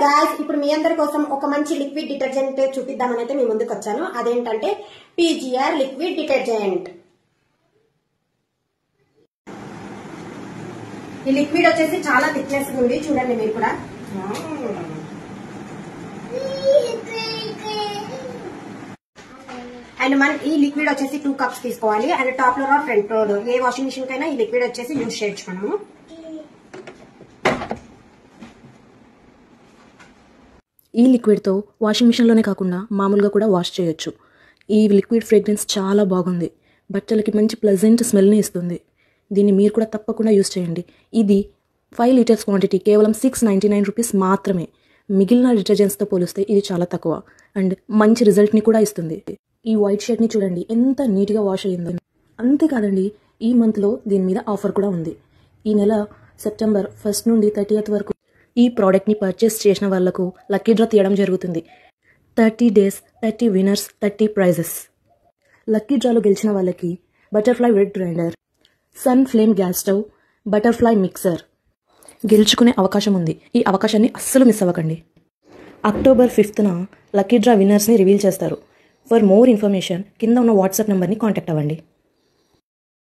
Guys, ఇప్పుడు మీ అందరి కోసం ఒక మంచి లిక్విడ్ డిటర్జెంట్ చూపిద్దామని అయితే మీ ముందుకు వచ్చాను. అదేంటంటే పీజీఆర్ లిక్విడ్ డిటర్జెంట్. ఈ లిక్విడ్ వచ్చేసి చాలా థిక్నెస్ ఉంది, చూడండి మీరు కూడా. అండ్ మనం ఈ లిక్విడ్ వచ్చేసి 2 కప్స్ తీసుకోవాలి. And top load or front load ఏ వాషింగ్ మిషన్ కైనా ఈ లిక్విడ్ వచ్చేసి యూజ్ చేయొచ్చు మనము. ఈ లిక్విడ్తో వాషింగ్ మిషన్లోనే కాకుండా మామూలుగా కూడా వాష్ చేయొచ్చు. ఈ లిక్విడ్ ఫ్రేగ్రెన్స్ చాలా బాగుంది, బట్టలకి మంచి ప్లెజెంట్ స్మెల్ని ఇస్తుంది. దీన్ని మీరు కూడా తప్పకుండా యూజ్ చేయండి. ఇది 5 లీటర్స్ క్వాంటిటీ కేవలం 699 రూపీస్ మాత్రమే. మిగిలిన డిటర్జెంట్స్తో పోలిస్తే ఇది చాలా తక్కువ అండ్ మంచి రిజల్ట్ని కూడా ఇస్తుంది. ఈ వైట్ షర్ట్ని చూడండి ఎంత నీట్గా వాష్ అయ్యిందో. అంతేకాదండి, ఈ మంత్లో దీని మీద ఆఫర్ కూడా ఉంది. ఈ నెల సెప్టెంబర్ 1 నుండి 30th వరకు ఈ ప్రోడక్ట్ని పర్చేస్ చేసిన వాళ్లకు లక్కీ డ్రా తీయడం జరుగుతుంది. 30 days 30 విన్నర్స్ 30 ప్రైజెస్. లక్కీ డ్రాలో గెలిచిన వాళ్ళకి butterfly wet grinder, sun flame gas stove, butterfly mixer గెలుచుకునే అవకాశం ఉంది. ఈ అవకాశాన్ని అస్సలు మిస్ అవ్వకండి. అక్టోబర్ 5న లక్కీ డ్రా విన్నర్స్ని రివీల్ చేస్తారు. ఫర్ మోర్ ఇన్ఫర్మేషన్ కింద ఉన్న వాట్సాప్ నెంబర్ని కాంటాక్ట్ అవ్వండి.